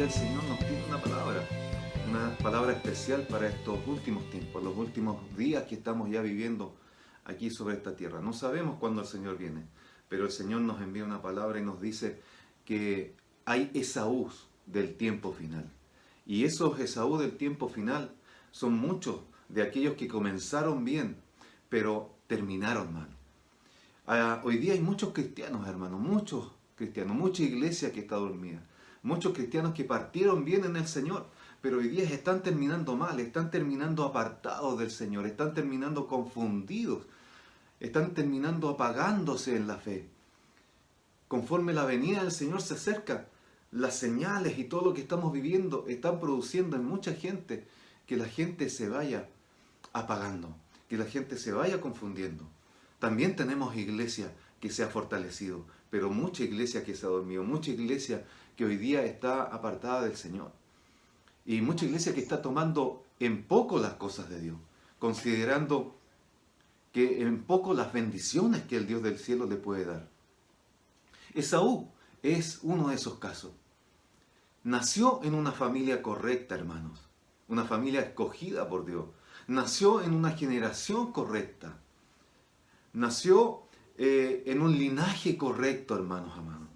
día el Señor nos tiene una palabra especial para estos últimos tiempos, los últimos días que estamos ya viviendo aquí sobre esta tierra. No sabemos cuándo el Señor viene, pero el Señor nos envía una palabra y nos dice que hay Esaús del tiempo final. Y esos Esaú del tiempo final son muchos de aquellos que comenzaron bien, pero terminaron mal. Hoy día hay muchos cristianos, hermanos, muchos cristianos, mucha iglesia que está dormida, muchos cristianos que partieron bien en el Señor, pero hoy día están terminando mal, están terminando apartados del Señor, están terminando confundidos, están terminando apagándose en la fe. Conforme la venida del Señor se acerca, las señales y todo lo que estamos viviendo están produciendo en mucha gente que la gente se vaya apagando, que la gente se vaya confundiendo. También tenemos iglesia que se ha fortalecido, pero mucha iglesia que se ha dormido, mucha iglesia que hoy día está apartada del Señor. Y mucha iglesia que está tomando en poco las cosas de Dios, considerando que en poco las bendiciones que el Dios del cielo le puede dar. Esaú es uno de esos casos. Nació en una familia correcta, hermanos, una familia escogida por Dios. Nació en una generación correcta. Nació en un linaje correcto, hermanos amados,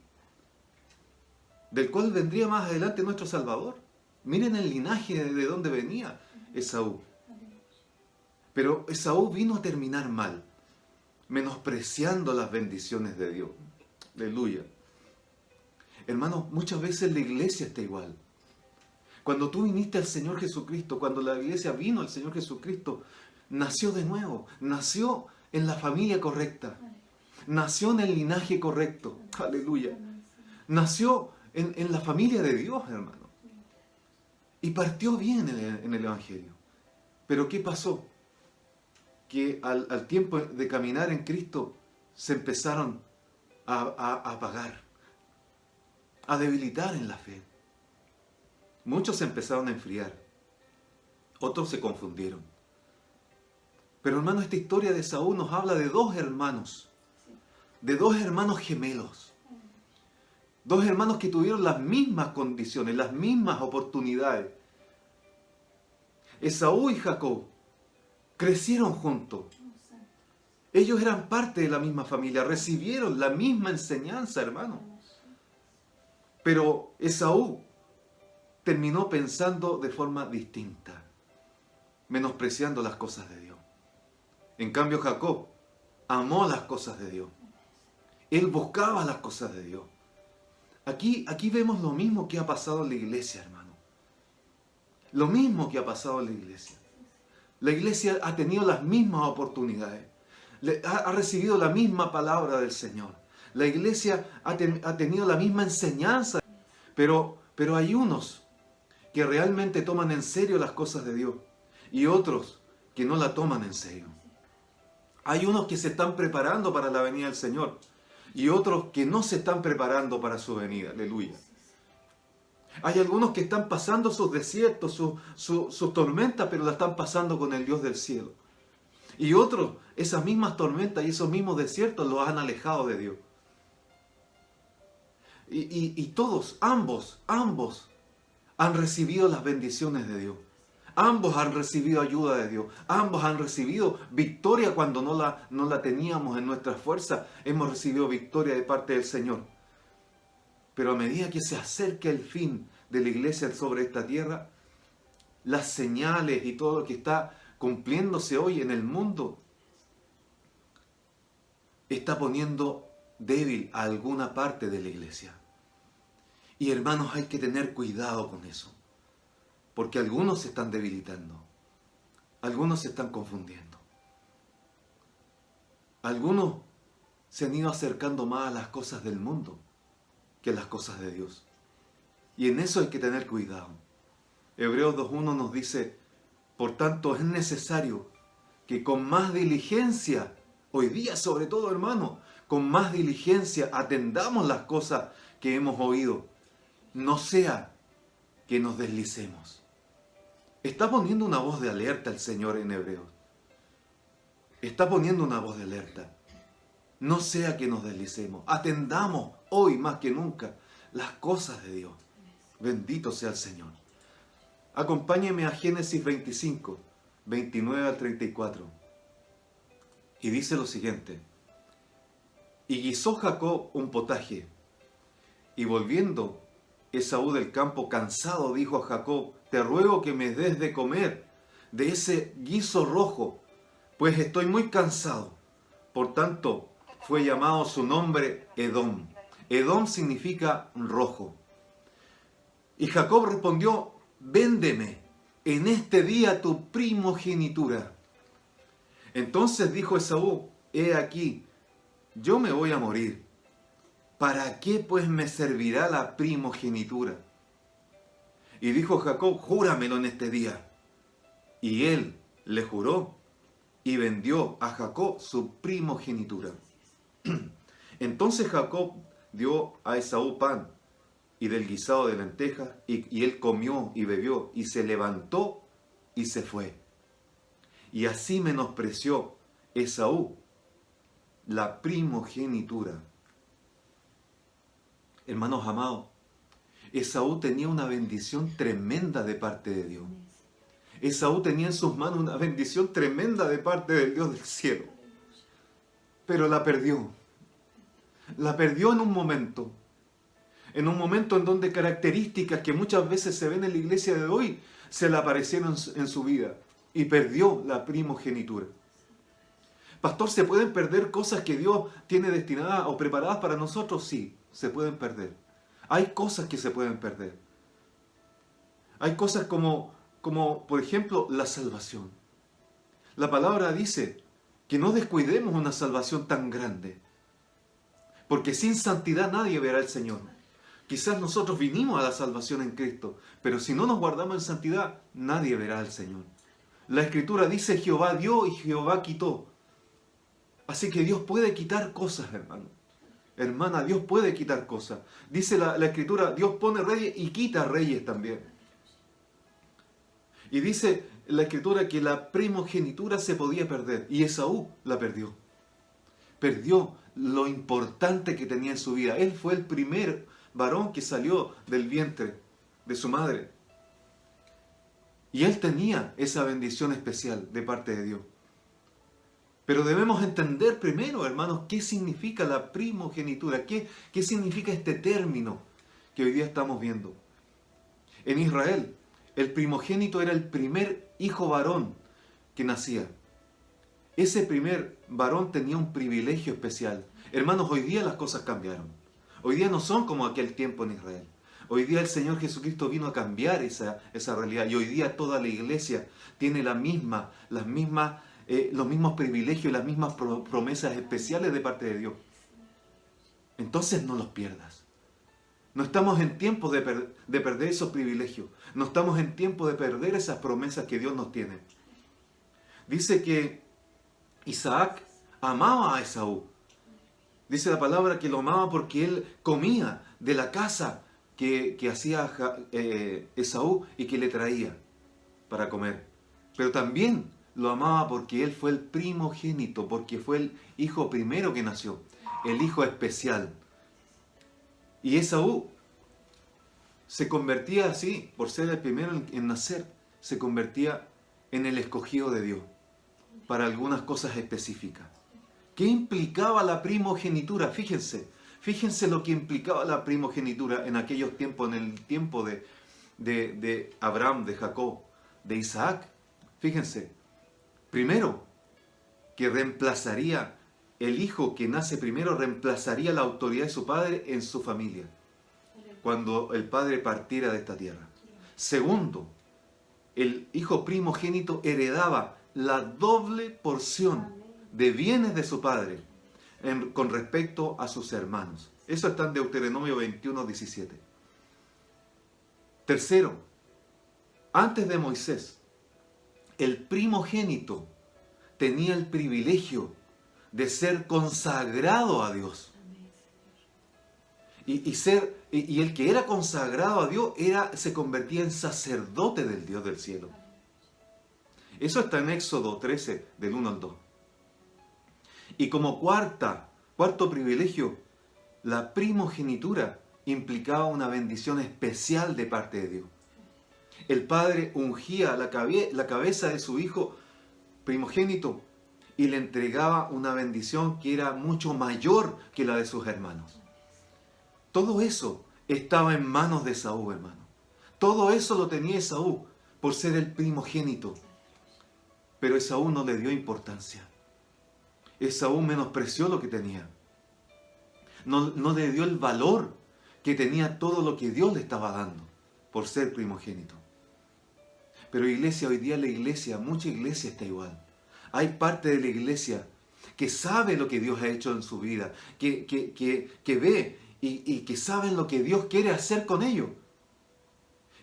del cual vendría más adelante nuestro Salvador. Miren el linaje de donde venía Esaú. Pero Esaú vino a terminar mal, menospreciando las bendiciones de Dios. Aleluya. Hermanos, muchas veces la iglesia está igual. Cuando tú viniste al Señor Jesucristo, cuando la iglesia vino al Señor Jesucristo, nació de nuevo, nació en la familia correcta, nació en el linaje correcto. Aleluya. Nació en la familia de Dios, hermano. Y partió bien en el Evangelio. Pero ¿qué pasó? Que al tiempo de caminar en Cristo se empezaron a apagar, a debilitar en la fe. Muchos se empezaron a enfriar, otros se confundieron. Pero hermano, esta historia de Esaú nos habla de dos hermanos gemelos. Dos hermanos que tuvieron las mismas condiciones, las mismas oportunidades. Esaú y Jacob crecieron juntos. Ellos eran parte de la misma familia, recibieron la misma enseñanza, hermano. Pero Esaú terminó pensando de forma distinta, menospreciando las cosas de Dios. En cambio, Jacob amó las cosas de Dios. Él buscaba las cosas de Dios. Aquí vemos lo mismo que ha pasado en la iglesia, hermano. Lo mismo que ha pasado en la iglesia. La iglesia ha tenido las mismas oportunidades. Ha recibido la misma palabra del Señor. La iglesia ha tenido la misma enseñanza. Pero hay unos que realmente toman en serio las cosas de Dios y otros que no la toman en serio. Hay unos que se están preparando para la venida del Señor y otros que no se están preparando para su venida. Aleluya. Hay algunos que están pasando sus desiertos, sus tormentas, pero la están pasando con el Dios del cielo. Y otros, esas mismas tormentas y esos mismos desiertos los han alejado de Dios. Y todos, ambos han recibido las bendiciones de Dios. Ambos han recibido ayuda de Dios. Ambos han recibido victoria cuando no la teníamos en nuestras fuerzas. Hemos recibido victoria de parte del Señor. Pero a medida que se acerca el fin de la iglesia sobre esta tierra, las señales y todo lo que está cumpliéndose hoy en el mundo está poniendo débil a alguna parte de la iglesia. Y hermanos, hay que tener cuidado con eso. Porque algunos se están debilitando. Algunos se están confundiendo. Algunos se han ido acercando más a las cosas del mundo que a las cosas de Dios. Y en eso hay que tener cuidado. Hebreos 2.1 nos dice, por tanto es necesario que con más diligencia, hoy día sobre todo, hermano, con más diligencia atendamos las cosas que hemos oído. No sea que nos deslicemos. Está poniendo una voz de alerta el Señor en Hebreos. Está poniendo una voz de alerta. No sea que nos deslicemos. Atendamos hoy más que nunca las cosas de Dios. Bendito sea el Señor. Acompáñeme a Génesis 25, 29 al 34. Y dice lo siguiente. Y guisó Jacob un potaje. Y volviendo Esaú del campo cansado, dijo a Jacob, te ruego que me des de comer de ese guiso rojo, pues estoy muy cansado. Por tanto, fue llamado su nombre Edom. Edom significa rojo. Y Jacob respondió, véndeme en este día tu primogenitura. Entonces dijo Esaú, he aquí, yo me voy a morir. ¿Para qué pues me servirá la primogenitura? Y dijo Jacob, júramelo en este día. Y él le juró y vendió a Jacob su primogenitura. Entonces Jacob dio a Esaú pan y del guisado de lentejas, y él comió y bebió, y se levantó y se fue. Y así menospreció Esaú la primogenitura. Hermanos amados, Esaú tenía una bendición tremenda de parte de Dios. Esaú tenía en sus manos una bendición tremenda de parte del Dios del cielo. Pero la perdió. La perdió en un momento. En un momento en donde características que muchas veces se ven en la iglesia de hoy se le aparecieron en su vida. Y perdió la primogenitura. Pastor, ¿se pueden perder cosas que Dios tiene destinadas o preparadas para nosotros? Sí, se pueden perder. Hay cosas que se pueden perder. Hay cosas como por ejemplo, la salvación. La palabra dice que no descuidemos una salvación tan grande. Porque sin santidad nadie verá al Señor. Quizás nosotros vinimos a la salvación en Cristo, pero si no nos guardamos en santidad, nadie verá al Señor. La Escritura dice, Jehová dio y Jehová quitó. Así que Dios puede quitar cosas, hermano. Hermana, Dios puede quitar cosas. Dice la Escritura, Dios pone reyes y quita reyes también. Y dice la Escritura que la primogenitura se podía perder. Y Esaú la perdió. Perdió lo importante que tenía en su vida. Él fue el primer varón que salió del vientre de su madre. Y él tenía esa bendición especial de parte de Dios. Pero debemos entender primero, hermanos, qué significa la primogenitura. ¿Qué significa este término que hoy día estamos viendo? En Israel, el primogénito era el primer hijo varón que nacía. Ese primer varón tenía un privilegio especial. Hermanos, hoy día las cosas cambiaron. Hoy día no son como aquel tiempo en Israel. Hoy día el Señor Jesucristo vino a cambiar esa realidad. Y hoy día toda la iglesia tiene los mismos privilegios, las mismas promesas especiales de parte de Dios. Entonces no los pierdas. No estamos en tiempo de perder esos privilegios. No estamos en tiempo de perder esas promesas que Dios nos tiene. Dice que Isaac amaba a Esaú. Dice la palabra que lo amaba porque él comía de la casa que hacía Esaú y que le traía para comer. Pero también lo amaba porque él fue el primogénito, porque fue el hijo primero que nació, el hijo especial. Y Esaú se convertía así, por ser el primero en nacer, se convertía en el escogido de Dios para algunas cosas específicas. ¿Qué implicaba la primogenitura? Fíjense lo que implicaba la primogenitura en aquellos tiempos, en el tiempo de Abraham, de Jacob, de Isaac. Fíjense, primero, que reemplazaría, el hijo que nace primero reemplazaría la autoridad de su padre en su familia, cuando el padre partiera de esta tierra. Segundo, el hijo primogénito heredaba la doble porción de bienes de su padre con respecto a sus hermanos. Eso está en Deuteronomio 21, 17. Tercero, antes de Moisés, el primogénito tenía el privilegio de ser consagrado a Dios. Y el que era consagrado a Dios se convertía en sacerdote del Dios del cielo. Eso está en Éxodo 13, del 1 al 2. Y como cuarto privilegio, la primogenitura implicaba una bendición especial de parte de Dios. El padre ungía la cabeza de su hijo primogénito y le entregaba una bendición que era mucho mayor que la de sus hermanos. Todo eso estaba en manos de Esaú, hermano. Todo eso lo tenía Esaú por ser el primogénito. Pero Esaú no le dio importancia. Esaú menospreció lo que tenía. No le dio el valor que tenía todo lo que Dios le estaba dando por ser primogénito. Pero iglesia, hoy día mucha iglesia está igual. Hay parte de la iglesia que sabe lo que Dios ha hecho en su vida, que ve y que saben lo que Dios quiere hacer con ellos,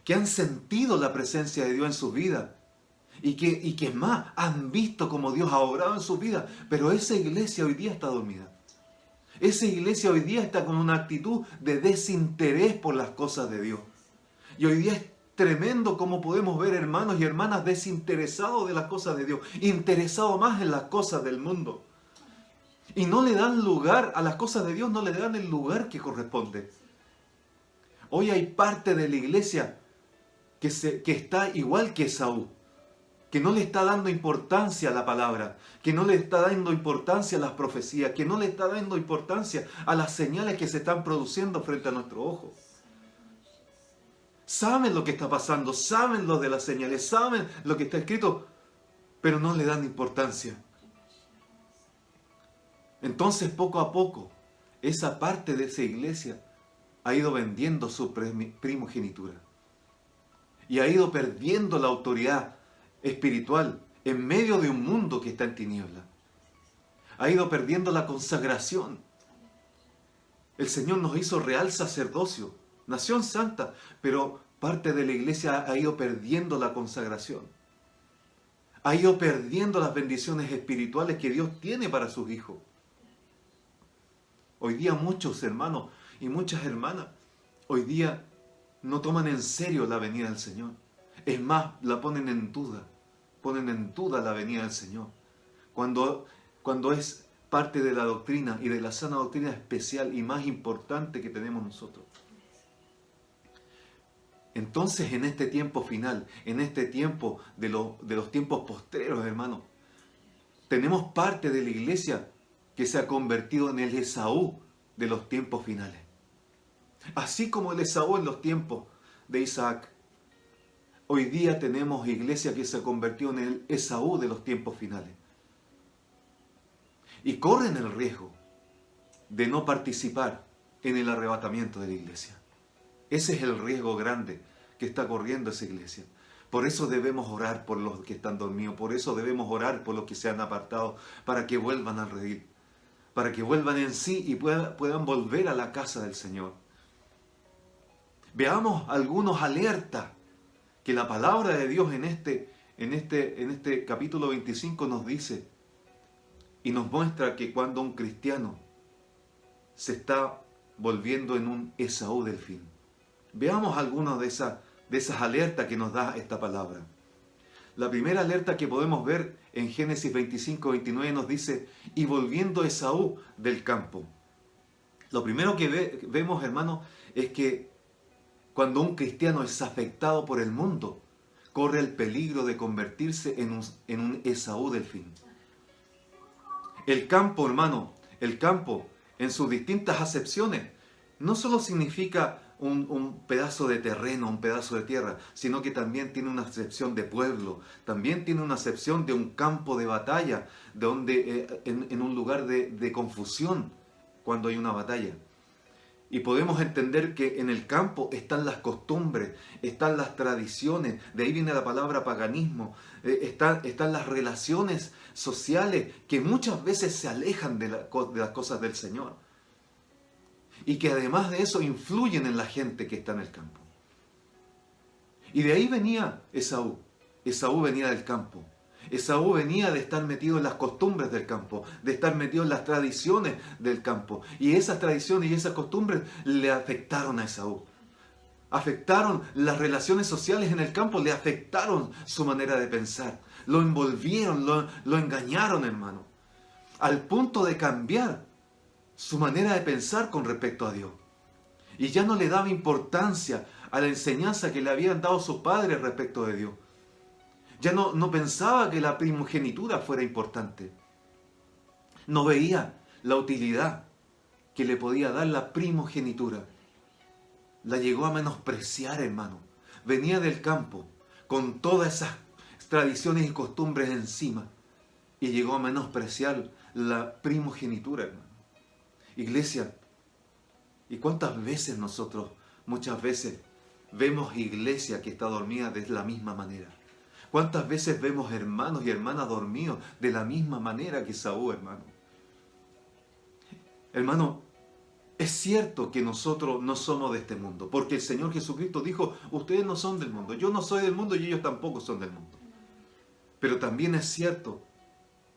que han sentido la presencia de Dios en su vida y que más han visto cómo Dios ha obrado en su vida, pero esa iglesia hoy día está dormida. Esa iglesia hoy día está con una actitud de desinterés por las cosas de Dios. Y hoy día es tremendo cómo podemos ver hermanos y hermanas desinteresados de las cosas de Dios, interesados más en las cosas del mundo. Y no le dan lugar a las cosas de Dios, no le dan el lugar que corresponde. Hoy hay parte de la iglesia que está igual que Esaú, que no le está dando importancia a la palabra, que no le está dando importancia a las profecías, que no le está dando importancia a las señales que se están produciendo frente a nuestro ojo. Saben lo que está pasando, saben lo de las señales, saben lo que está escrito, pero no le dan importancia. Entonces, poco a poco, esa parte de esa iglesia ha ido vendiendo su primogenitura y ha ido perdiendo la autoridad espiritual en medio de un mundo que está en tiniebla. Ha ido perdiendo la consagración. El Señor nos hizo real sacerdocio, nación santa, pero parte de la iglesia ha ido perdiendo la consagración. Ha ido perdiendo las bendiciones espirituales que Dios tiene para sus hijos. Hoy día muchos hermanos y muchas hermanas, hoy día no toman en serio la venida del Señor. Es más, la ponen en duda la venida del Señor. Cuando es parte de la doctrina y de la sana doctrina especial y más importante que tenemos nosotros. Entonces, en este tiempo final, en este tiempo de los tiempos postreros, hermanos, tenemos parte de la iglesia que se ha convertido en el Esaú de los tiempos finales. Así como el Esaú en los tiempos de Isaac, hoy día tenemos iglesia que se ha convertido en el Esaú de los tiempos finales. Y corren el riesgo de no participar en el arrebatamiento de la iglesia. Ese es el riesgo grande que está corriendo esa iglesia. Por eso debemos orar por los que están dormidos, por eso debemos orar por los que se han apartado, para que vuelvan al redil, para que vuelvan en sí y puedan volver a la casa del Señor. Veamos algunos alertas que la palabra de Dios en este capítulo 25 nos dice y nos muestra que cuando un cristiano se está volviendo en un Esaú del fin. Veamos algunas de esas alertas que nos da esta palabra. La primera alerta que podemos ver en Génesis 25-29 nos dice, y volviendo Esaú del campo. Lo primero que vemos, hermanos, es que cuando un cristiano es afectado por el mundo, corre el peligro de convertirse en un Esaú del fin. El campo, hermano, el campo, en sus distintas acepciones, no solo significa un pedazo de terreno, un pedazo de tierra, sino que también tiene una acepción de pueblo, también tiene una acepción de un campo de batalla, en un lugar de confusión cuando hay una batalla. Y podemos entender que en el campo están las costumbres, están las tradiciones, de ahí viene la palabra paganismo, están las relaciones sociales que muchas veces se alejan de las cosas del Señor. Y que además de eso influyen en la gente que está en el campo. Y de ahí venía Esaú. Esaú venía del campo. Esaú venía de estar metido en las costumbres del campo, de estar metido en las tradiciones del campo. Y esas tradiciones y esas costumbres le afectaron a Esaú. Afectaron las relaciones sociales en el campo, le afectaron su manera de pensar. Lo envolvieron, lo engañaron, hermano. Al punto de cambiar su manera de pensar con respecto a Dios. Y ya no le daba importancia a la enseñanza que le habían dado sus padres respecto de Dios. Ya no pensaba que la primogenitura fuera importante. No veía la utilidad que le podía dar la primogenitura. La llegó a menospreciar, hermano. Venía del campo con todas esas tradiciones y costumbres encima y llegó a menospreciar la primogenitura, hermano. Iglesia, ¿y cuántas veces nosotros, muchas veces, vemos iglesia que está dormida de la misma manera? ¿Cuántas veces vemos hermanos y hermanas dormidos de la misma manera que Saúl, hermano? Hermano, es cierto que nosotros no somos de este mundo, porque el Señor Jesucristo dijo, ustedes no son del mundo, yo no soy del mundo y ellos tampoco son del mundo. Pero también es cierto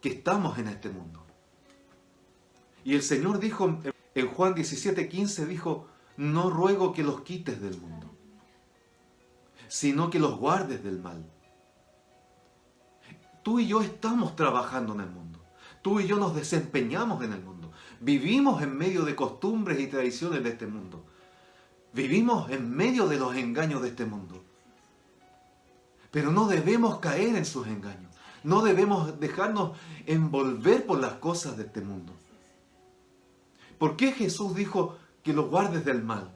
que estamos en este mundo. Y el Señor dijo en Juan 17:15, dijo, no ruego que los quites del mundo, sino que los guardes del mal. Tú y yo estamos trabajando en el mundo. Tú y yo nos desempeñamos en el mundo. Vivimos en medio de costumbres y tradiciones de este mundo. Vivimos en medio de los engaños de este mundo. Pero no debemos caer en sus engaños. No debemos dejarnos envolver por las cosas de este mundo. ¿Por qué Jesús dijo que los guardes del mal?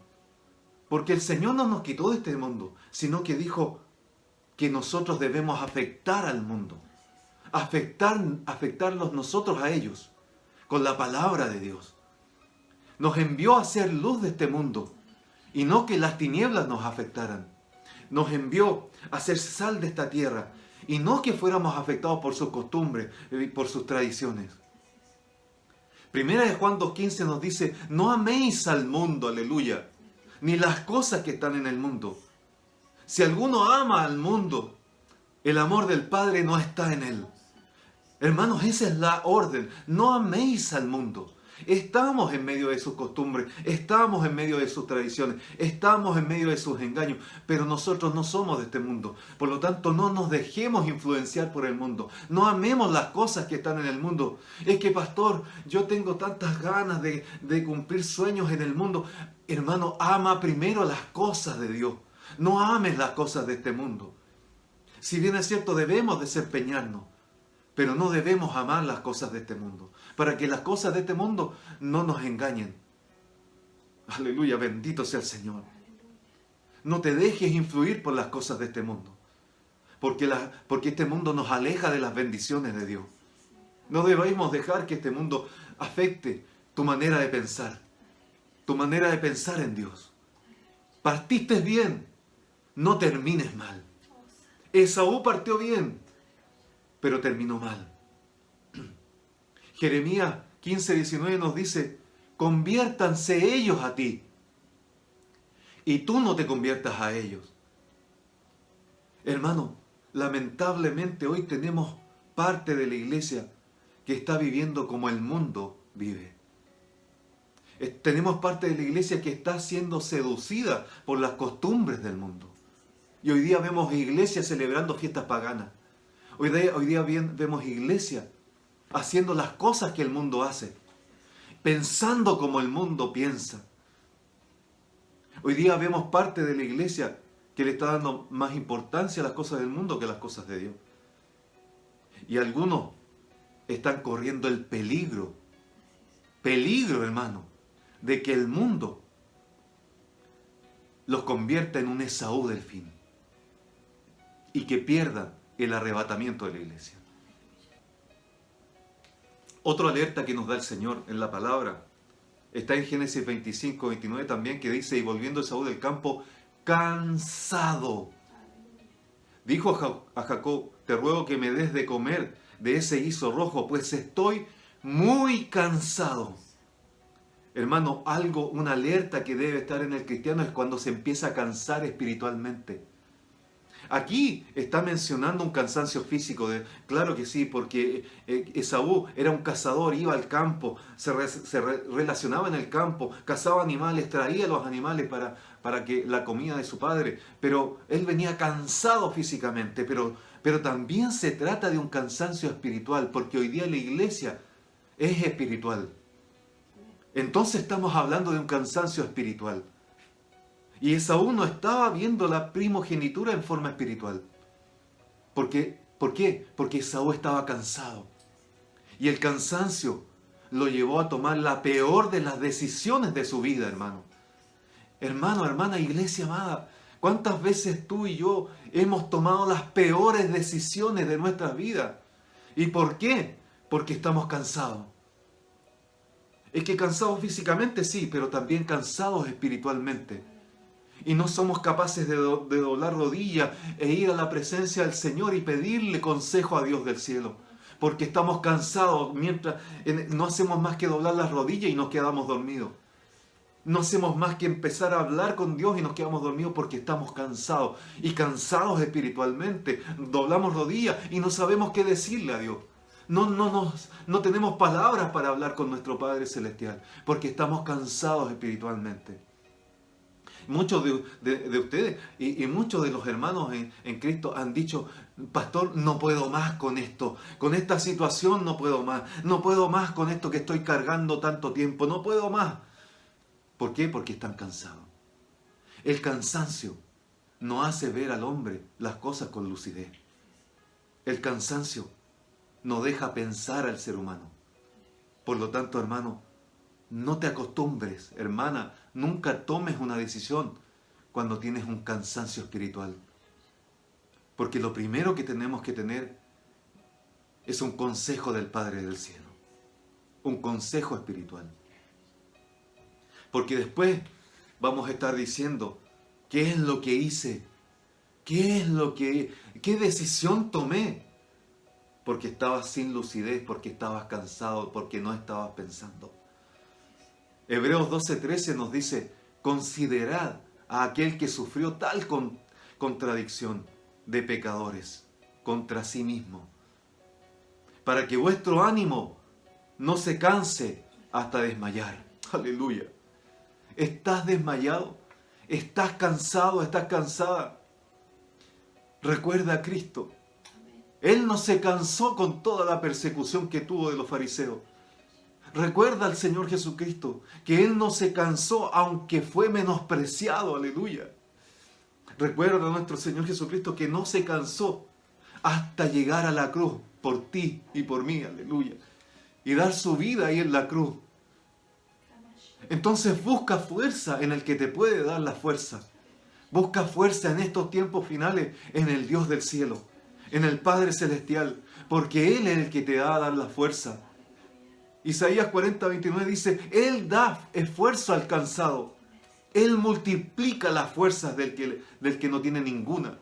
Porque el Señor no nos quitó de este mundo, sino que dijo que nosotros debemos afectar al mundo. Afectarlos nosotros a ellos con la palabra de Dios. Nos envió a ser luz de este mundo y no que las tinieblas nos afectaran. Nos envió a ser sal de esta tierra y no que fuéramos afectados por sus costumbres y por sus tradiciones. Primera de Juan 2:15 nos dice, no améis al mundo, aleluya, ni las cosas que están en el mundo. Si alguno ama al mundo, el amor del Padre no está en él. Hermanos, esa es la orden. No améis al mundo. Estamos en medio de sus costumbres, estamos en medio de sus tradiciones, estamos en medio de sus engaños, pero nosotros no somos de este mundo. Por lo tanto, no nos dejemos influenciar por el mundo. No amemos las cosas que están en el mundo. Es que, pastor, yo tengo tantas ganas de cumplir sueños en el mundo. Hermano, ama primero las cosas de Dios. No ames las cosas de este mundo. Si bien es cierto, debemos desempeñarnos, pero no debemos amar las cosas de este mundo, para que las cosas de este mundo no nos engañen. Aleluya, bendito sea el Señor. No te dejes influir por las cosas de este mundo, porque este mundo nos aleja de las bendiciones de Dios. No debemos dejar que este mundo afecte tu manera de pensar en Dios. Partiste bien, no termines mal. Esaú partió bien, pero terminó mal. Jeremías 15:19 nos dice, conviértanse ellos a ti, y tú no te conviertas a ellos. Hermano, lamentablemente hoy tenemos parte de la iglesia que está viviendo como el mundo vive. Tenemos parte de la iglesia que está siendo seducida por las costumbres del mundo. Y hoy día vemos iglesias celebrando fiestas paganas. Hoy día vemos iglesias haciendo las cosas que el mundo hace, pensando como el mundo piensa. Hoy día vemos parte de la iglesia que le está dando más importancia a las cosas del mundo que a las cosas de Dios. Y algunos están corriendo el peligro, hermano, de que el mundo los convierta en un Esaú del fin y que pierdan el arrebatamiento de la iglesia. Otra alerta que nos da el Señor en la palabra está en Génesis 25:29 también, que dice, y volviendo Esaú del campo, cansado, dijo a Jacob, te ruego que me des de comer de ese guiso rojo, pues estoy muy cansado. Hermano, una alerta que debe estar en el cristiano es cuando se empieza a cansar espiritualmente. Aquí está mencionando un cansancio físico, claro que sí, porque Esaú era un cazador, iba al campo, se relacionaba en el campo, cazaba animales, traía los animales para que la comida de su padre, pero él venía cansado físicamente, pero también se trata de un cansancio espiritual, porque hoy día la iglesia es espiritual. Entonces estamos hablando de un cansancio espiritual. Y Esaú no estaba viendo la primogenitura en forma espiritual. ¿Por qué? Porque Esaú estaba cansado. Y el cansancio lo llevó a tomar la peor de las decisiones de su vida, hermano. Hermano, hermana, iglesia amada, ¿cuántas veces tú y yo hemos tomado las peores decisiones de nuestras vidas? ¿Y por qué? Porque estamos cansados. Es que cansados físicamente sí, pero también cansados espiritualmente. Y no somos capaces de doblar rodillas e ir a la presencia del Señor y pedirle consejo a Dios del cielo. Porque estamos cansados, mientras no hacemos más que doblar las rodillas y nos quedamos dormidos. No hacemos más que empezar a hablar con Dios y nos quedamos dormidos porque estamos cansados. Y cansados espiritualmente. Doblamos rodillas y no sabemos qué decirle a Dios. No tenemos palabras para hablar con nuestro Padre Celestial. Porque estamos cansados espiritualmente. Muchos de ustedes y muchos de los hermanos en Cristo han dicho: pastor, no puedo más con esto, con esta situación no puedo más con esto que estoy cargando tanto tiempo, no puedo más. ¿Por qué? Porque están cansados. El cansancio no hace ver al hombre las cosas con lucidez. El cansancio no deja pensar al ser humano. Por lo tanto, hermano, no te acostumbres, hermana, nunca tomes una decisión cuando tienes un cansancio espiritual. Porque lo primero que tenemos que tener es un consejo del Padre del Cielo. Un consejo espiritual. Porque después vamos a estar diciendo: ¿qué es lo que hice? ¿Qué decisión tomé? Porque estabas sin lucidez, porque estabas cansado, porque no estabas pensando. Hebreos 12:13 nos dice: considerad a aquel que sufrió tal contradicción de pecadores contra sí mismo, para que vuestro ánimo no se canse hasta desmayar. Aleluya. ¿Estás desmayado? ¿Estás cansado? ¿Estás cansada? Recuerda a Cristo. Él no se cansó con toda la persecución que tuvo de los fariseos. Recuerda al Señor Jesucristo, que Él no se cansó aunque fue menospreciado, aleluya. Recuerda a nuestro Señor Jesucristo que no se cansó hasta llegar a la cruz por ti y por mí, aleluya. Y dar su vida ahí en la cruz. Entonces busca fuerza en el que te puede dar la fuerza. Busca fuerza en estos tiempos finales en el Dios del cielo, en el Padre Celestial, porque Él es el que te va a dar la fuerza. Isaías 40:29 dice: Él da esfuerzo al cansado. Él multiplica las fuerzas del que no tiene ninguna.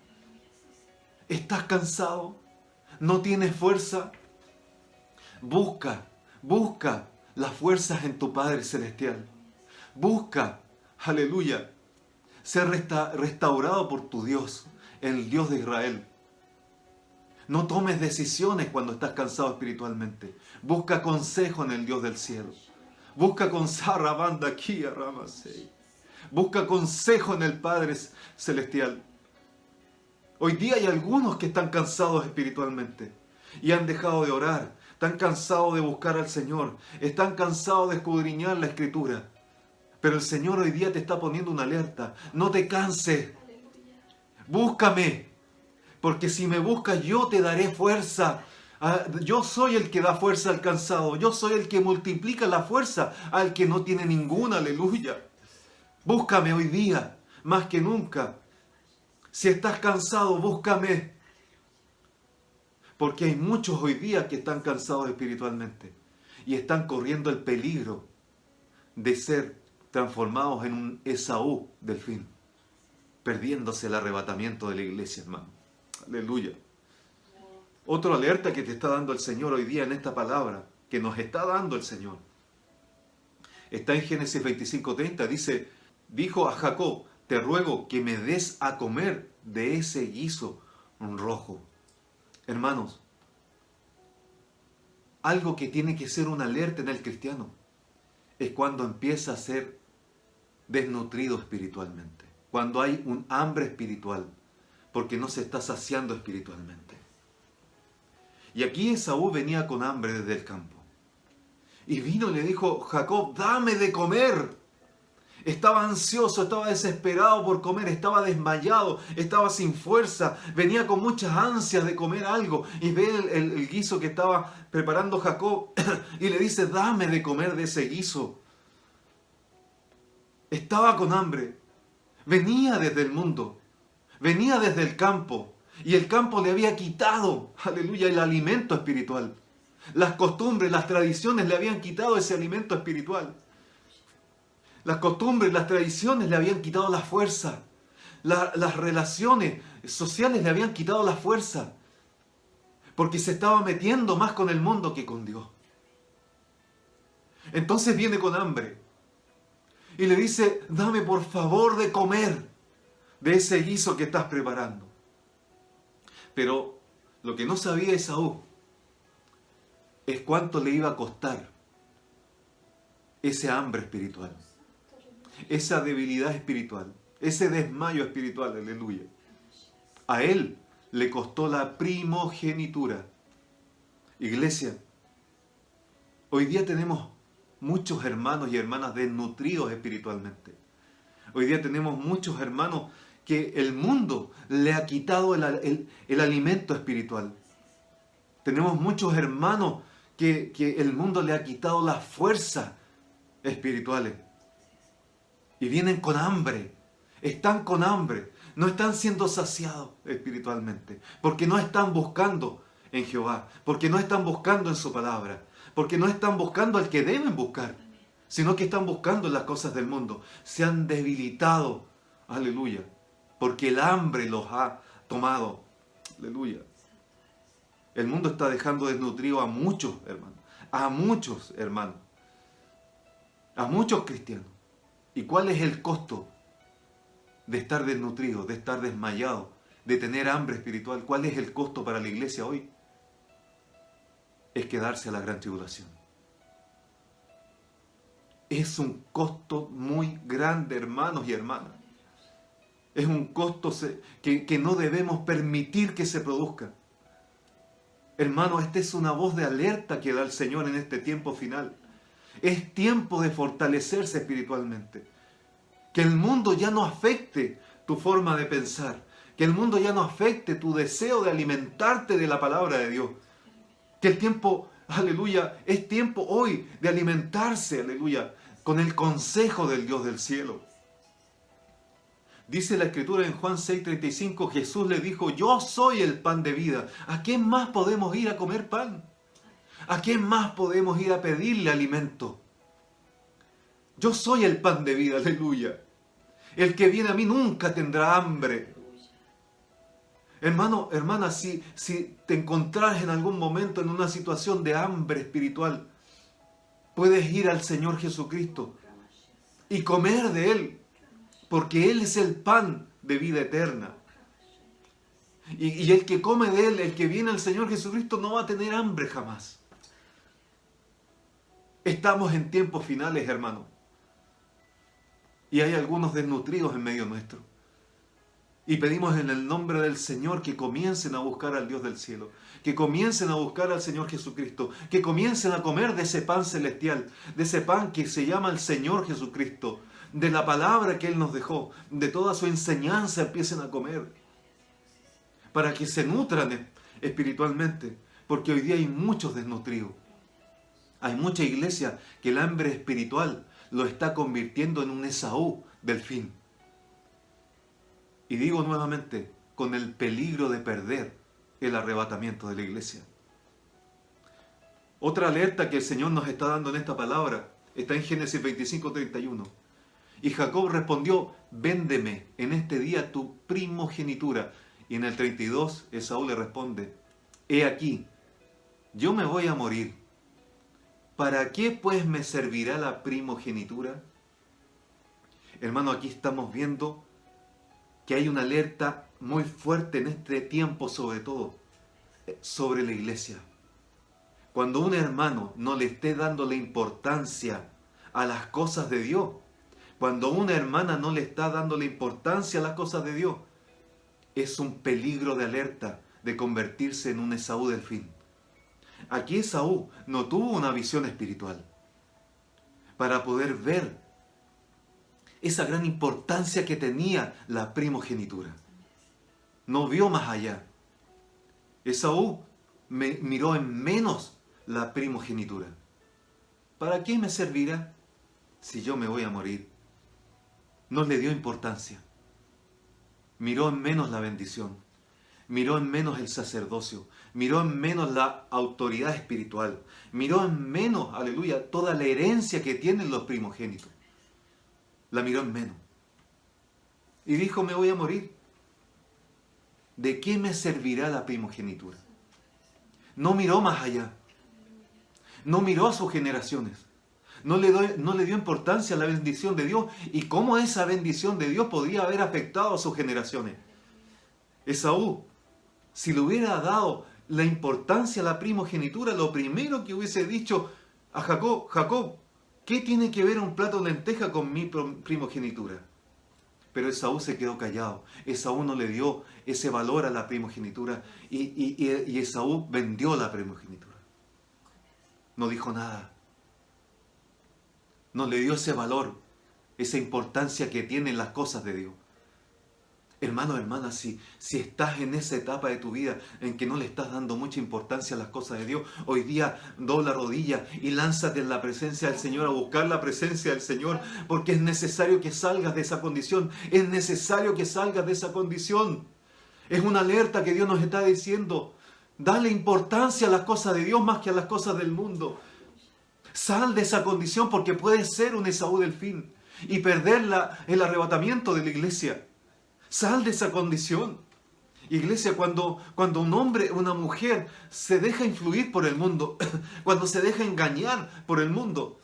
¿Estás cansado? ¿No tienes fuerza? Busca las fuerzas en tu Padre Celestial. Busca, aleluya, ser restaurado por tu Dios, el Dios de Israel. No tomes decisiones cuando estás cansado espiritualmente. Busca consejo en el Dios del cielo. Busca Busca consejo en el Padre Celestial. Hoy día hay algunos que están cansados espiritualmente y han dejado de orar. Están cansados de buscar al Señor. Están cansados de escudriñar la Escritura. Pero el Señor hoy día te está poniendo una alerta. No te canses. Búscame. Porque si me buscas, yo te daré fuerza. Yo soy el que da fuerza al cansado. Yo soy el que multiplica la fuerza al que no tiene ninguna. Aleluya. Búscame hoy día, más que nunca. Si estás cansado, búscame. Porque hay muchos hoy día que están cansados espiritualmente. Y están corriendo el peligro de ser transformados en un Esaú del fin. Perdiéndose el arrebatamiento de la iglesia, hermano. Aleluya. Otra alerta que te está dando el Señor hoy día en esta palabra, que nos está dando el Señor, está en Génesis 25:30. Dice: dijo a Jacob: te ruego que me des a comer de ese guiso rojo. Hermanos, algo que tiene que ser una alerta en el cristiano es cuando empieza a ser desnutrido espiritualmente, cuando hay un hambre espiritual, porque no se está saciando espiritualmente. Y aquí Esaú venía con hambre desde el campo. Y vino y le dijo: Jacob, dame de comer. Estaba ansioso, estaba desesperado por comer, estaba desmayado, estaba sin fuerza, venía con muchas ansias de comer algo y ve el guiso que estaba preparando Jacob y le dice, dame de comer de ese guiso. Estaba con hambre, venía desde el mundo, venía desde el campo y el campo le había quitado, aleluya, el alimento espiritual. Las costumbres, las tradiciones le habían quitado ese alimento espiritual. Las costumbres, las tradiciones le habían quitado la fuerza. Las relaciones sociales le habían quitado la fuerza. Porque se estaba metiendo más con el mundo que con Dios. Entonces viene con hambre. Y le dice, dame por favor de comer de ese guiso que estás preparando. Pero lo que no sabía Esaú es cuánto le iba a costar ese hambre espiritual. Esa debilidad espiritual, ese desmayo espiritual, aleluya. A él le costó la primogenitura. Iglesia, hoy día tenemos muchos hermanos y hermanas desnutridos espiritualmente. Hoy día tenemos muchos hermanos que el mundo le ha quitado el alimento espiritual. Tenemos muchos hermanos que el mundo le ha quitado las fuerzas espirituales. Y vienen con hambre, están con hambre, no están siendo saciados espiritualmente, porque no están buscando en Jehová, porque no están buscando en su palabra, porque no están buscando al que deben buscar, sino que están buscando en las cosas del mundo. Se han debilitado, aleluya, porque el hambre los ha tomado, aleluya. El mundo está dejando desnutrido a muchos hermanos, a muchos hermanos, a muchos cristianos. ¿Y cuál es el costo de estar desnutrido, de estar desmayado, de tener hambre espiritual? ¿Cuál es el costo para la iglesia hoy? Es quedarse a la gran tribulación. Es un costo muy grande, hermanos y hermanas. Es un costo que no debemos permitir que se produzca. Hermanos, esta es una voz de alerta que da el Señor en este tiempo final. Es tiempo de fortalecerse espiritualmente. Que el mundo ya no afecte tu forma de pensar. Que el mundo ya no afecte tu deseo de alimentarte de la palabra de Dios. Que el tiempo, aleluya, es tiempo hoy de alimentarse, aleluya, con el consejo del Dios del cielo. Dice la Escritura en Juan 6:35, Jesús le dijo, yo soy el pan de vida. ¿A quién más podemos ir a comer pan? ¿A quién más podemos ir a pedirle alimento? Yo soy el pan de vida, aleluya. El que viene a mí nunca tendrá hambre. Hermano, hermana, si te encontrás en algún momento en una situación de hambre espiritual, puedes ir al Señor Jesucristo y comer de Él, porque Él es el pan de vida eterna. Y el que come de Él, el que viene al Señor Jesucristo, no va a tener hambre jamás. Estamos en tiempos finales, hermano. Y hay algunos desnutridos en medio nuestro. Y pedimos en el nombre del Señor que comiencen a buscar al Dios del cielo, que comiencen a buscar al Señor Jesucristo, que comiencen a comer de ese pan celestial, de ese pan que se llama el Señor Jesucristo, de la palabra que Él nos dejó, de toda su enseñanza empiecen a comer, para que se nutran espiritualmente, porque hoy día hay muchos desnutridos. Hay mucha iglesia que el hambre espiritual lo está convirtiendo en un Esaú del fin. Y digo nuevamente, con el peligro de perder el arrebatamiento de la iglesia. Otra alerta que el Señor nos está dando en esta palabra está en Génesis 25:31. Y Jacob respondió, véndeme en este día tu primogenitura. Y en el 32 Esaú le responde, he aquí, yo me voy a morir. ¿Para qué pues me servirá la primogenitura? Hermano, aquí estamos viendo que hay una alerta muy fuerte en este tiempo, sobre todo, sobre la iglesia. Cuando un hermano no le esté dando la importancia a las cosas de Dios, cuando una hermana no le está dando la importancia a las cosas de Dios, es un peligro de alerta de convertirse en un Esaú del fin. Aquí Esaú no tuvo una visión espiritual para poder ver esa gran importancia que tenía la primogenitura. No vio más allá. Esaú miró en menos la primogenitura. ¿Para qué me servirá si yo me voy a morir? No le dio importancia. Miró en menos la bendición. Miró en menos el sacerdocio. Miró en menos la autoridad espiritual. Miró en menos, aleluya, toda la herencia que tienen los primogénitos. La miró en menos. Y dijo, me voy a morir. ¿De qué me servirá la primogenitura? No miró más allá. No miró a sus generaciones. No le dio importancia a la bendición de Dios y cómo esa bendición de Dios podría haber afectado a sus generaciones. Esaú, si le hubiera dado la importancia a la primogenitura, lo primero que hubiese dicho a Jacob, Jacob, ¿qué tiene que ver un plato de lenteja con mi primogenitura? Pero Esaú se quedó callado. Esaú no le dio ese valor a la primogenitura y Esaú vendió la primogenitura. No dijo nada. No le dio ese valor, esa importancia que tienen las cosas de Dios. Hermano, hermana, si estás en esa etapa de tu vida en que no le estás dando mucha importancia a las cosas de Dios, hoy día dobla rodilla y lánzate en la presencia del Señor, a buscar la presencia del Señor, porque es necesario que salgas de esa condición. Es necesario que salgas de esa condición. Es una alerta que Dios nos está diciendo. Dale importancia a las cosas de Dios más que a las cosas del mundo. Sal de esa condición porque puedes ser un Esaú del fin y perder el arrebatamiento de la iglesia. Sal de esa condición. Iglesia, cuando un hombre, una mujer se deja influir por el mundo, cuando se deja engañar por el mundo,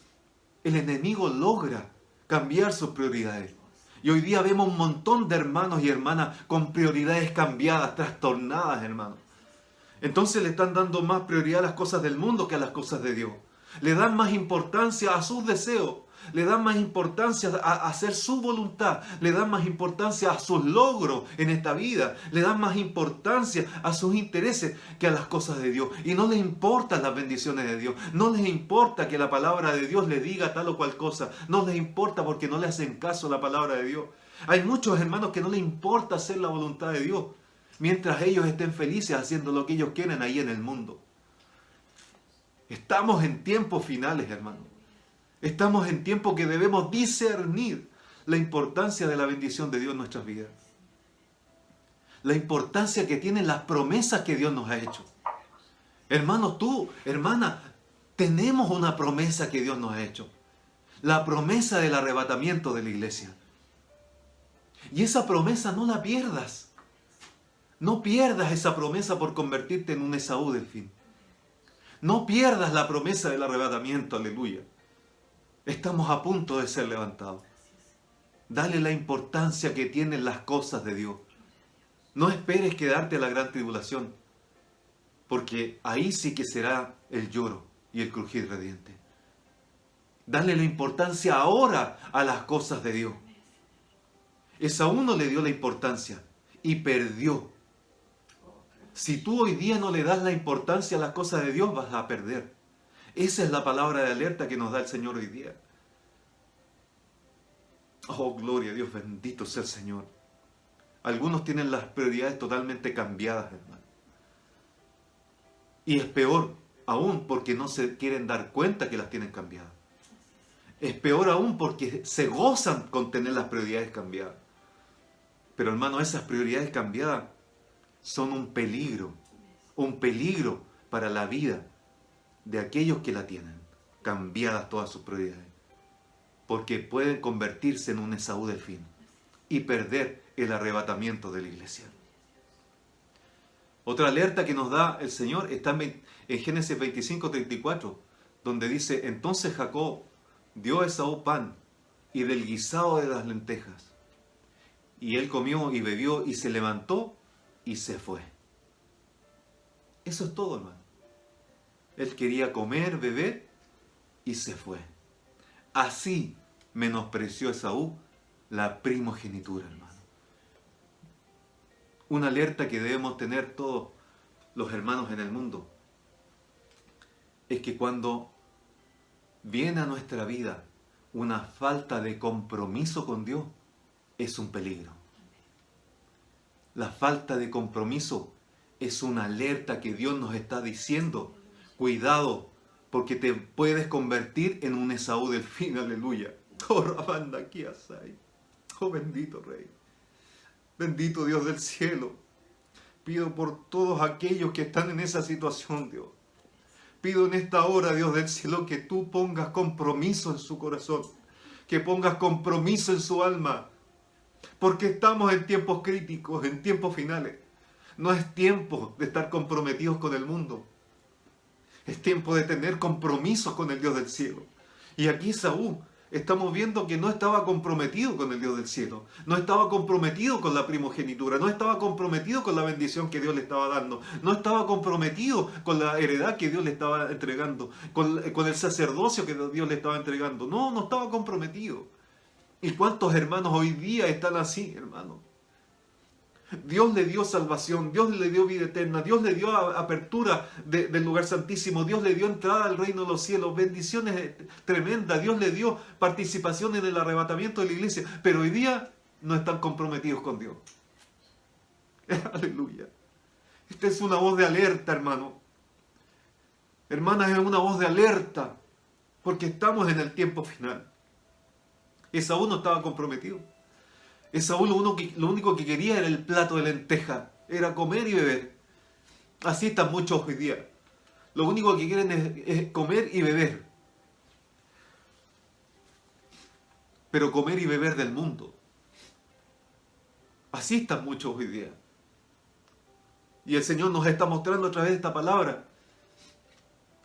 el enemigo logra cambiar sus prioridades. Y hoy día vemos un montón de hermanos y hermanas con prioridades cambiadas, trastornadas, hermanos. Entonces le están dando más prioridad a las cosas del mundo que a las cosas de Dios. Le dan más importancia a sus deseos. Le dan más importancia a hacer su voluntad. Le dan más importancia a sus logros en esta vida. Le dan más importancia a sus intereses que a las cosas de Dios. Y no les importan las bendiciones de Dios. No les importa que la palabra de Dios les diga tal o cual cosa. No les importa porque no le hacen caso a la palabra de Dios. Hay muchos hermanos que no les importa hacer la voluntad de Dios, mientras ellos estén felices haciendo lo que ellos quieren ahí en el mundo. Estamos en tiempos finales, hermano. Estamos en tiempos que debemos discernir la importancia de la bendición de Dios en nuestras vidas. La importancia que tienen las promesas que Dios nos ha hecho. Hermano, tú, hermana, tenemos una promesa que Dios nos ha hecho. La promesa del arrebatamiento de la iglesia. Y esa promesa no la pierdas. No pierdas esa promesa por convertirte en un Esaú del fin. No pierdas la promesa del arrebatamiento, aleluya. Estamos a punto de ser levantados. Dale la importancia que tienen las cosas de Dios. No esperes quedarte a la gran tribulación, porque ahí sí que será el lloro y el crujir de dientes. Dale la importancia ahora a las cosas de Dios. Esaú no le dio la importancia y perdió. Si tú hoy día no le das la importancia a las cosas de Dios, vas a perder. Esa es la palabra de alerta que nos da el Señor hoy día. Oh, gloria a Dios, bendito sea el Señor. Algunos tienen las prioridades totalmente cambiadas, hermano. Y es peor aún porque no se quieren dar cuenta que las tienen cambiadas. Es peor aún porque se gozan con tener las prioridades cambiadas. Pero hermano, esas prioridades cambiadas son un peligro para la vida de aquellos que la tienen, cambiadas todas sus prioridades, porque pueden convertirse en un Esaú del fin y perder el arrebatamiento de la iglesia. Otra alerta que nos da el Señor está en Génesis 25:34, donde dice, entonces Jacob dio a Esaú pan y del guisado de las lentejas, y él comió y bebió y se levantó y se fue. Eso es todo, hermano. Él quería comer, beber y se fue. Así menospreció Esaú la primogenitura, hermano. Una alerta que debemos tener todos los hermanos en el mundo es que cuando viene a nuestra vida una falta de compromiso con Dios es un peligro. La falta de compromiso es una alerta que Dios nos está diciendo. Cuidado, porque te puedes convertir en un Esaú del fin, aleluya. Oh, Rabanda, aquí asai. Oh, bendito Rey. Bendito Dios del cielo. Pido por todos aquellos que están en esa situación, Dios. Pido en esta hora, Dios del cielo, que tú pongas compromiso en su corazón. Que pongas compromiso en su alma. Porque estamos en tiempos críticos, en tiempos finales. No es tiempo de estar comprometidos con el mundo. Es tiempo de tener compromisos con el Dios del cielo. Y aquí Saúl, estamos viendo que no estaba comprometido con el Dios del cielo. No estaba comprometido con la primogenitura. No estaba comprometido con la bendición que Dios le estaba dando. No estaba comprometido con la heredad que Dios le estaba entregando. Con el sacerdocio que Dios le estaba entregando. No estaba comprometido. ¿Y cuántos hermanos hoy día están así, hermanos? Dios le dio salvación, Dios le dio vida eterna, Dios le dio apertura del lugar santísimo, Dios le dio entrada al reino de los cielos, bendiciones tremendas, Dios le dio participación en el arrebatamiento de la iglesia, pero hoy día no están comprometidos con Dios. Aleluya. Esta es una voz de alerta, hermano. Hermanas, es una voz de alerta, porque estamos en el tiempo final. Esaú no estaba comprometido. Esaú lo único que quería era el plato de lenteja, era comer y beber. Así están muchos hoy día. Lo único que quieren es comer y beber. Pero comer y beber del mundo. Así están muchos hoy día. Y el Señor nos está mostrando a través de esta palabra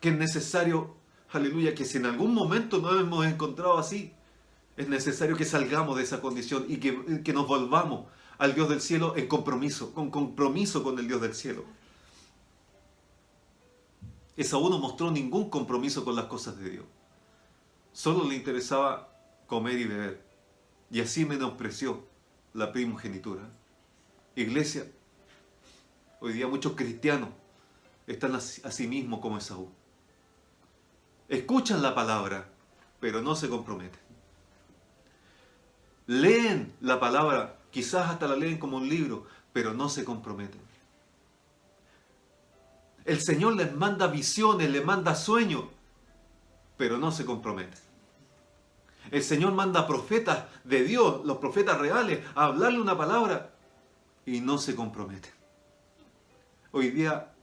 que es necesario, aleluya, que si en algún momento nos hemos encontrado así, es necesario que salgamos de esa condición y que nos volvamos al Dios del cielo en compromiso con el Dios del cielo. Esaú no mostró ningún compromiso con las cosas de Dios. Solo le interesaba comer y beber. Y así menospreció la primogenitura. Iglesia, hoy día muchos cristianos están a sí mismos como Esaú. Escuchan la palabra, pero no se comprometen. Leen la palabra, quizás hasta la leen como un libro, pero no se comprometen. El Señor les manda visiones, les manda sueños, pero no se comprometen. El Señor manda profetas de Dios, los profetas reales, a hablarle una palabra y no se comprometen. Hoy día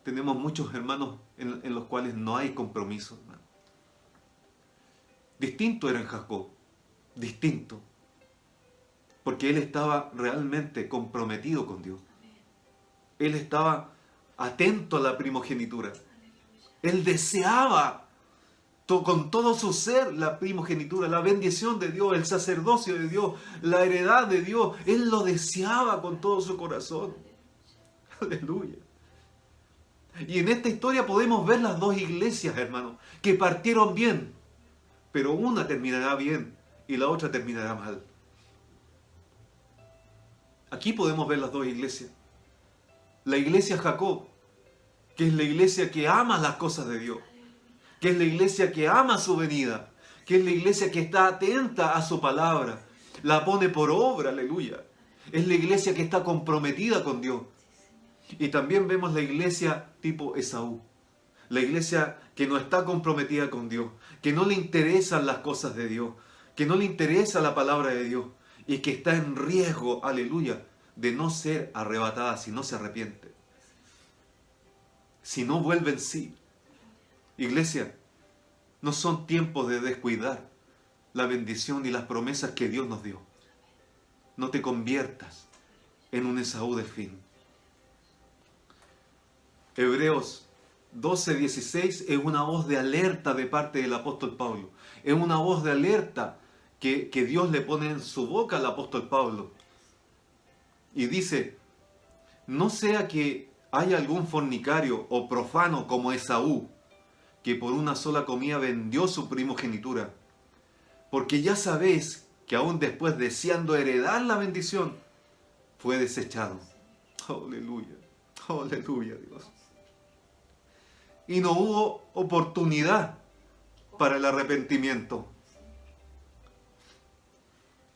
tenemos muchos hermanos en los cuales no hay compromiso, hermano. Distinto era en Jacob, distinto. Porque él estaba realmente comprometido con Dios. Él estaba atento a la primogenitura. Él deseaba con todo su ser la primogenitura, la bendición de Dios, el sacerdocio de Dios, la heredad de Dios. Él lo deseaba con todo su corazón. Aleluya. Y en esta historia podemos ver las dos iglesias, hermanos, que partieron bien, pero una terminará bien y la otra terminará mal. Aquí podemos ver las dos iglesias. La iglesia Jacob, que es la iglesia que ama las cosas de Dios, que es la iglesia que ama su venida, que es la iglesia que está atenta a su palabra, la pone por obra, aleluya. Es la iglesia que está comprometida con Dios. Y también vemos la iglesia tipo Esaú, la iglesia que no está comprometida con Dios, que no le interesan las cosas de Dios, que no le interesa la palabra de Dios, y que está en riesgo, aleluya, de no ser arrebatada si no se arrepiente. Si no vuelve en sí. Iglesia, no son tiempos de descuidar la bendición y las promesas que Dios nos dio. No te conviertas en un Esaú del fin. Hebreos 12:16 es una voz de alerta de parte del apóstol Pablo. Es una voz de alerta que Dios le pone en su boca al apóstol Pablo. Y dice, no sea que haya algún fornicario o profano como Esaú, que por una sola comida vendió su primogenitura. Porque ya sabéis que aún después, deseando heredar la bendición, fue desechado. Aleluya, aleluya, Dios. Y no hubo oportunidad para el arrepentimiento.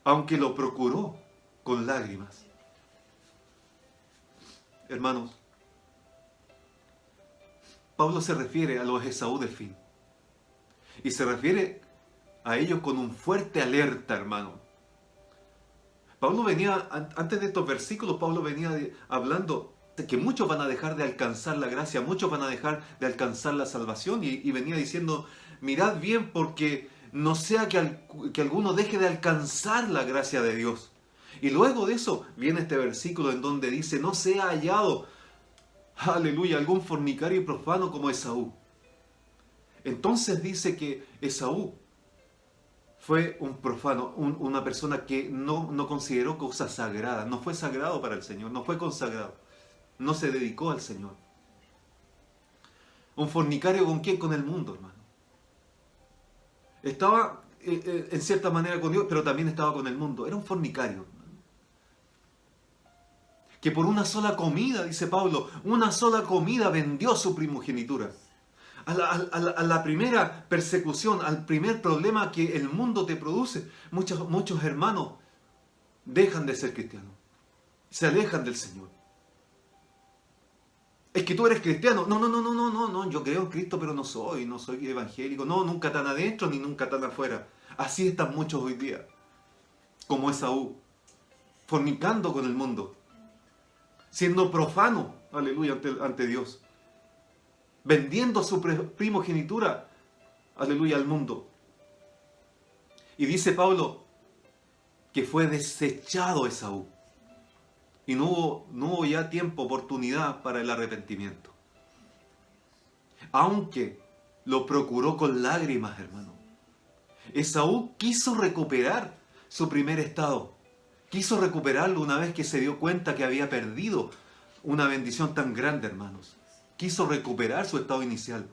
aunque lo procuró con lágrimas. Hermanos, Pablo se refiere a los Esaú del fin. Y se refiere a ellos con un fuerte alerta, hermano. Pablo venía, antes de estos versículos, Pablo venía hablando de que muchos van a dejar de alcanzar la gracia, muchos van a dejar de alcanzar la salvación, y venía diciendo, mirad bien porque no sea que alguno deje de alcanzar la gracia de Dios. Y luego de eso viene este versículo en donde dice, no sea hallado, aleluya, algún fornicario y profano como Esaú. Entonces dice que Esaú fue un profano, una persona que no consideró cosas sagradas, no fue sagrado para el Señor, no fue consagrado, no se dedicó al Señor. Un fornicario, ¿con quién? Con el mundo, hermano. Estaba en cierta manera con Dios, pero también estaba con el mundo. Era un fornicario, hermano. Que por una sola comida, dice Pablo, una sola comida vendió su primogenitura. A la primera persecución, al primer problema que el mundo te produce, muchos hermanos dejan de ser cristianos, se alejan del Señor. Es que tú eres cristiano. No, yo creo en Cristo, pero no soy evangélico. No, nunca tan adentro ni nunca tan afuera. Así están muchos hoy día, como Esaú, fornicando con el mundo, siendo profano, aleluya, ante Dios, vendiendo su primogenitura, aleluya, al mundo. Y dice Pablo que fue desechado Esaú. Y no hubo ya tiempo, oportunidad para el arrepentimiento. Aunque lo procuró con lágrimas, hermano. Esaú quiso recuperar su primer estado. Quiso recuperarlo una vez que se dio cuenta que había perdido una bendición tan grande, hermanos. Quiso recuperar su estado inicial,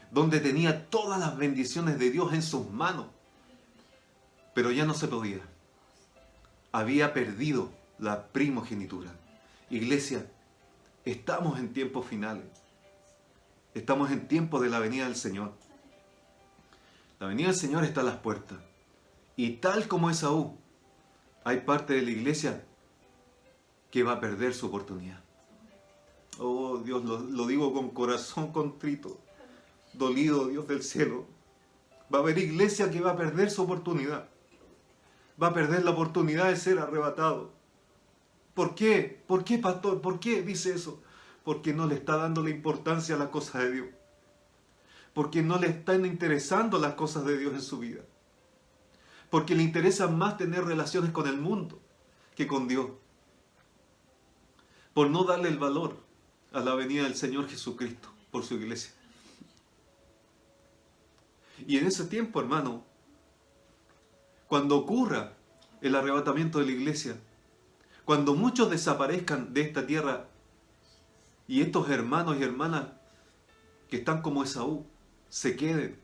donde tenía todas las bendiciones de Dios en sus manos. Pero ya no se podía. Había perdido la primogenitura. Iglesia, estamos en tiempos finales. Estamos en tiempos de la venida del Señor. La venida del Señor está a las puertas. Y tal como Esaú, hay parte de la iglesia que va a perder su oportunidad. Oh Dios, lo digo con corazón contrito, dolido, Dios del cielo. Va a haber iglesia que va a perder su oportunidad. Va a perder la oportunidad de ser arrebatado. ¿Por qué? ¿Por qué, pastor? ¿Por qué dice eso? Porque no le está dando la importancia a las cosas de Dios. Porque no le están interesando las cosas de Dios en su vida. Porque le interesa más tener relaciones con el mundo que con Dios. Por no darle el valor a la venida del Señor Jesucristo por su iglesia. Y en ese tiempo, hermano, cuando ocurra el arrebatamiento de la iglesia, cuando muchos desaparezcan de esta tierra y estos hermanos y hermanas que están como Esaú se queden,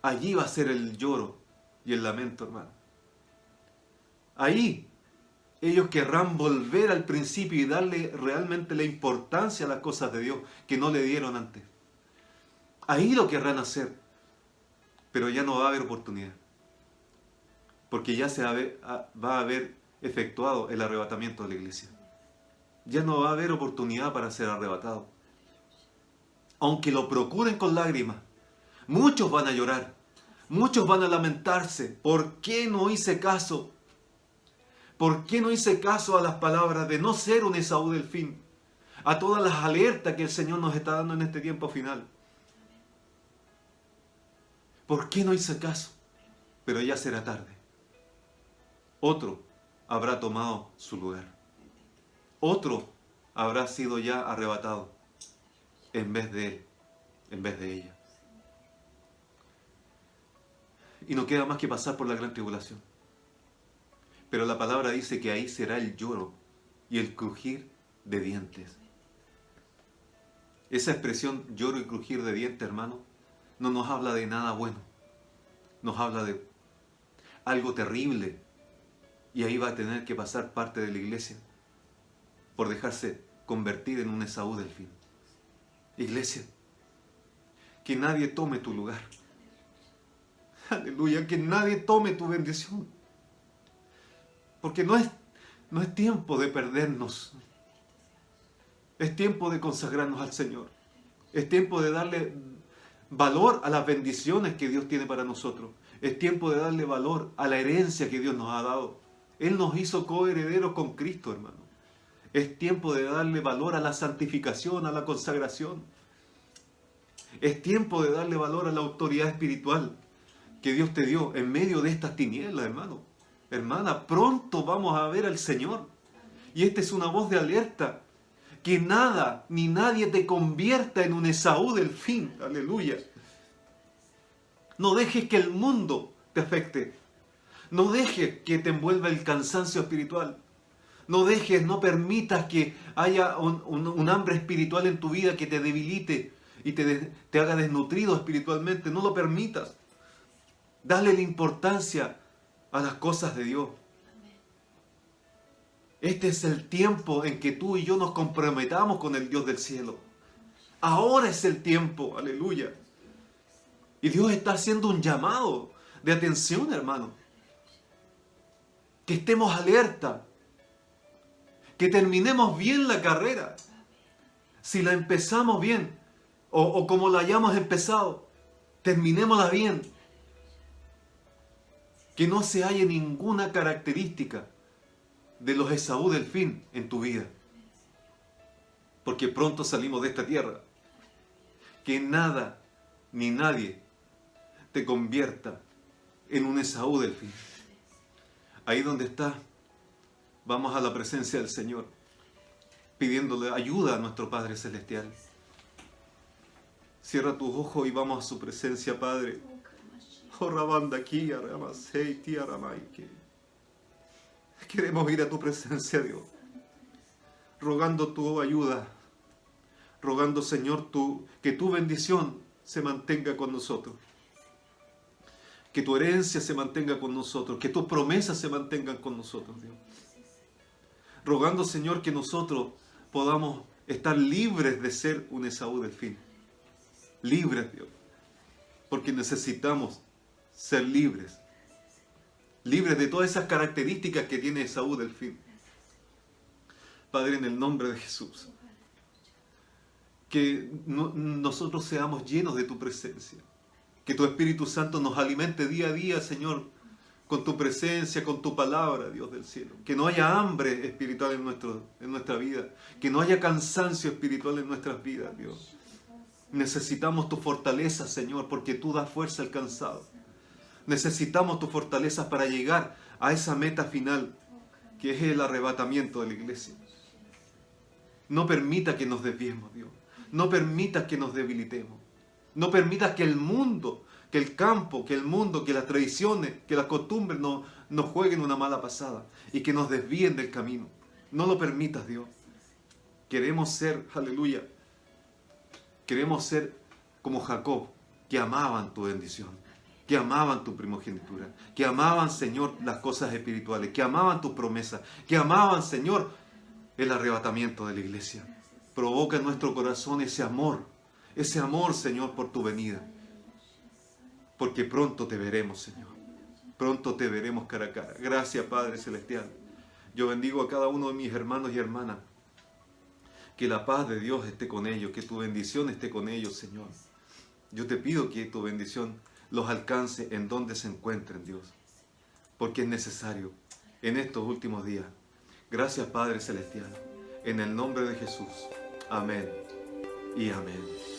allí va a ser el lloro y el lamento, hermano. Ahí ellos querrán volver al principio y darle realmente la importancia a las cosas de Dios que no le dieron antes. Ahí lo querrán hacer, pero ya no va a haber oportunidad. Porque ya va a haber efectuado el arrebatamiento de la iglesia. Ya no va a haber oportunidad para ser arrebatado. Aunque lo procuren con lágrimas, muchos van a llorar, muchos van a lamentarse. ¿Por qué no hice caso? ¿Por qué no hice caso a las palabras de no ser un Esaú del fin? A todas las alertas que el Señor nos está dando en este tiempo final. ¿Por qué no hice caso? Pero ya será tarde. Otro habrá tomado su lugar. Otro habrá sido ya arrebatado en vez de él, en vez de ella. Y no queda más que pasar por la gran tribulación. Pero la palabra dice que ahí será el lloro y el crujir de dientes. Esa expresión lloro y crujir de dientes, hermano, no nos habla de nada bueno. Nos habla de algo terrible. Y ahí va a tener que pasar parte de la iglesia por dejarse convertir en un Esaú del fin. Iglesia, que nadie tome tu lugar. Aleluya, que nadie tome tu bendición. Porque no es tiempo de perdernos. Es tiempo de consagrarnos al Señor. Es tiempo de darle valor a las bendiciones que Dios tiene para nosotros. Es tiempo de darle valor a la herencia que Dios nos ha dado. Él nos hizo coherederos con Cristo, hermano. Es tiempo de darle valor a la santificación, a la consagración. Es tiempo de darle valor a la autoridad espiritual que Dios te dio en medio de estas tinieblas, hermano. Hermana, pronto vamos a ver al Señor. Y esta es una voz de alerta. Que nada ni nadie te convierta en un Esaú del fin. Aleluya. No dejes que el mundo te afecte. No dejes que te envuelva el cansancio espiritual. No permitas que haya un hambre espiritual en tu vida que te debilite y te haga desnutrido espiritualmente. No lo permitas. Dale la importancia a las cosas de Dios. Este es el tiempo en que tú y yo nos comprometamos con el Dios del cielo. Ahora es el tiempo, aleluya. Y Dios está haciendo un llamado de atención, hermano. Que estemos alerta. Que terminemos bien la carrera. Si la empezamos bien, o como la hayamos empezado, terminémosla bien. Que no se halle ninguna característica de los Esaú del fin en tu vida. Porque pronto salimos de esta tierra. Que nada ni nadie te convierta en un Esaú del fin. Ahí donde estás, vamos a la presencia del Señor, pidiéndole ayuda a nuestro Padre Celestial. Cierra tus ojos y vamos a su presencia, Padre. Queremos ir a tu presencia, Dios, rogando tu ayuda, rogando, Señor, que tu bendición se mantenga con nosotros, que tu herencia se mantenga con nosotros, que tus promesas se mantengan con nosotros, Dios. Rogando, Señor, que nosotros podamos estar libres de ser un Esaú del fin. Libres, Dios, porque necesitamos ser libres. Libres de todas esas características que tiene Esaú del fin. Padre, en el nombre de Jesús, que nosotros seamos llenos de tu presencia. Que tu Espíritu Santo nos alimente día a día, Señor, con tu presencia, con tu palabra, Dios del cielo. Que no haya hambre espiritual en nuestra vida. Que no haya cansancio espiritual en nuestras vidas, Dios. Necesitamos tu fortaleza, Señor, porque tú das fuerza al cansado. Necesitamos tu fortaleza para llegar a esa meta final, que es el arrebatamiento de la iglesia. No permita que nos desviemos, Dios. No permitas que nos debilitemos. No permitas que el mundo, que el campo, que el mundo, que las tradiciones, que las costumbres nos jueguen una mala pasada y que nos desvíen del camino. No lo permitas, Dios. Queremos ser, aleluya, queremos ser como Jacob, que amaban tu bendición, que amaban tu primogenitura, que amaban, Señor, las cosas espirituales, que amaban tus promesas, que amaban, Señor, el arrebatamiento de la iglesia. Provoca en nuestro corazón ese amor, Señor, por tu venida. Porque pronto te veremos, Señor. Pronto te veremos cara a cara. Gracias, Padre Celestial. Yo bendigo a cada uno de mis hermanos y hermanas. Que la paz de Dios esté con ellos, que tu bendición esté con ellos, Señor. Yo te pido que tu bendición los alcance en donde se encuentren, Dios. Porque es necesario en estos últimos días. Gracias, Padre Celestial. En el nombre de Jesús. Amén y amén.